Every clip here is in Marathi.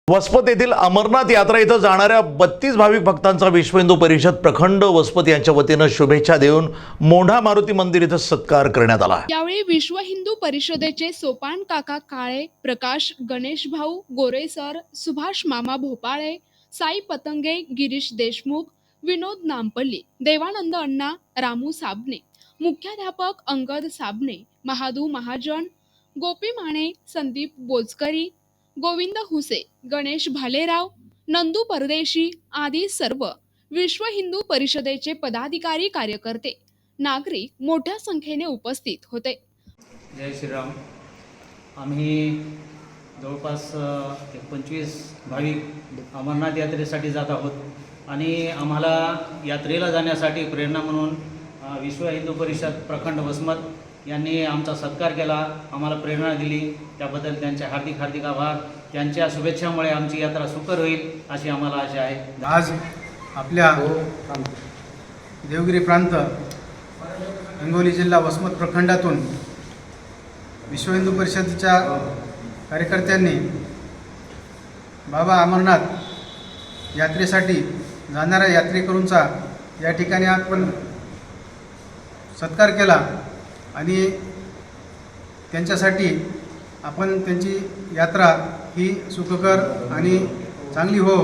वसमत येथील अमरनाथ यात्रा इथं जाणाऱ्या 32 भाविक भक्तांचा विश्व हिंदू परिषद प्रखंड वसमत यांच्या वतीनं शुभेच्छा देऊन मोंढा मारुती मंदिर इथं सत्कार करण्यात आला। यावेळी विश्व हिंदू परिषदेचे सोपान काका काळे, प्रकाश गणेश भाऊ गोरे सर, सुभाष मामा भोपाळे, साई पतंगे, गिरीश देशमुख, विनोद नामपल्ली, देवानंद अण्णा, रामू साबणे, मुख्याध्यापक अंगद साबणे, महादू महाजन, गोपी माने, संदीप बोजकरी, गोविंद हुसे, गणेश भालेराव, नंदू परदेशी आदी सर्व विश्व हिंदू परिषदेचे पदाधिकारी, कार्यकर्ते, नागरिक मोठ्या संख्येने उपस्थित होते। जय श्रीराम। आम्ही जवळपास 25 भाविक अमरनाथ यात्रेसाठी जात आहोत आणि आम्हाला यात्रेला जाण्यासाठी प्रेरणा म्हणून विश्व हिंदू परिषद प्रखंड वसमत यांनी आमचा सत्कार केला, आम्हाला प्रेरणा दिली, त्याबद्दल त्यांचे हार्दिक हार्दिक आभार। त्यांच्या शुभेच्छामुळे आमची यात्रा सुकर होईल अशी आम्हाला आशा आहे। आज आपल्या देवगिरी प्रांत हिंगोली जिल्हा वसमत प्रखंडातून विश्व हिंदू परिषदेच्या कार्यकर्त्यांनी बाबा अमरनाथ यात्रेसाठी जाणाऱ्या यात्रेकरूंचा या ठिकाणी आपण सत्कार केला आणि त्यांच्यासाठी आपण त्यांची यात्रा ही सुखकर आणि चांगली हो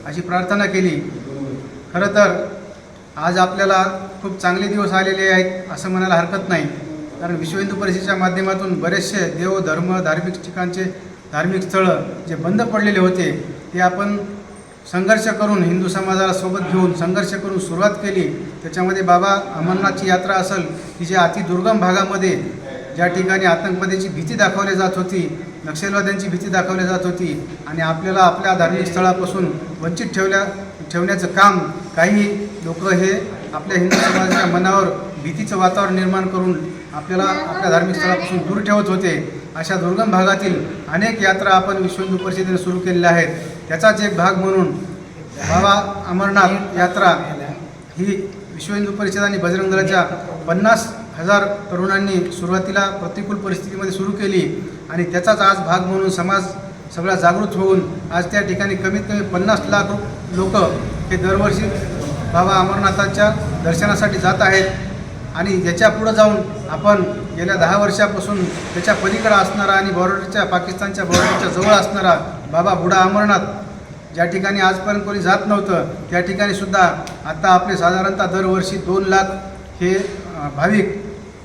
अशी प्रार्थना केली। खरं तर आज आपल्याला खूप चांगले दिवस आलेले आहेत असं म्हणायला हरकत नाही, कारण विश्व हिंदू परिषदेच्या माध्यमातून बरेचसे देव धर्म धार्मिक ठिकाणचे धार्मिक स्थळं जे बंद पडलेले होते ते आपण संघर्ष करून हिंदू समाजाला सोबत घेऊन संघर्ष करून सुरुवात केली। त्याच्यामध्ये बाबा अमरनाथची यात्रा असेल की जे अतिदुर्गम भागामध्ये ज्या ठिकाणी आतंकवाद्याची भीती दाखवली जात होती, नक्षलवाद्यांची भीती दाखवली जात होती आणि आपल्याला आपल्या धार्मिक स्थळापासून वंचित ठेवण्याचं काम काही लोक हे आपल्या हिंदू समाजाच्या मनावर भीतीचं वातावरण निर्माण करून आपल्याला आपल्या धार्मिक स्थळापासून दूर ठेवत होते। अशा दुर्गम भागातील अनेक यात्रा आपण विश्व हिंदू परिषदेने सुरू केलेल्या आहेत। त्याचाच एक भाग म्हणून बाबा अमरनाथ यात्रा ही विश्व हिंदू परिषद आणि बजरंग दलाच्या 50,000 तरुणांनी सुरुवातीला प्रतिकूल परिस्थितीमध्ये सुरू केली आणि त्याचाच आज भाग म्हणून समाज सगळा जागृत होऊन आज त्या ठिकाणी कमीत कमी 50 लाख लोक हे दरवर्षी बाबा अमरनाथाच्या दर्शनासाठी जात आहेत आणि याच्या पुढं जाऊन आपण गेल्या 10 वर्षापासून त्याच्या पलीकडे असणारा आणि बॉर्डरच्या पाकिस्तानच्या बॉर्डरच्या जवळ असणारा बाबा बुडा अमरनाथ ज्या ठिकाणी आजपर्यंत कोणी जात नव्हतं त्या ठिकाणी सुद्धा आता आपले साधारणतः दरवर्षी 2 लाख हे भाविक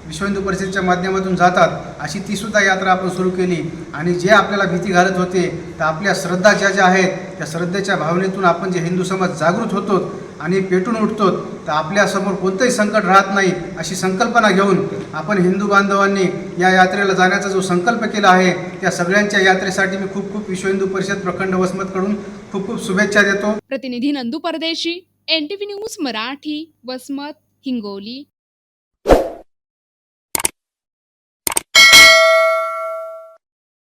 विश्व हिंदू परिषदेच्या माध्यमातून जातात। अशी तीसुद्धा यात्रा आपण सुरू केली आणि जे आपल्याला भीती घालत होते तर आपल्या श्रद्धा ज्या आहेत त्या श्रद्धेच्या भावनेतून आपण जे हिंदू समाज जागृत होतो आणि पेटून उठतो तर आपल्यासमोर कोणतंही संकट राहत नाही अशी संकल्पना घेऊन आपण हिंदू बांधवांनी या यात्रेला जाण्याचा जो संकल्प केला आहे त्या सगळ्यांच्या यात्रेसाठी मी खूप विश्व हिंदू परिषद प्रखंड वसमतकडून खूप शुभेच्छा देतो। प्रतिनिधी नंदू परदेशी, NTV न्यूज मराठी, वसमत, हिंगोली।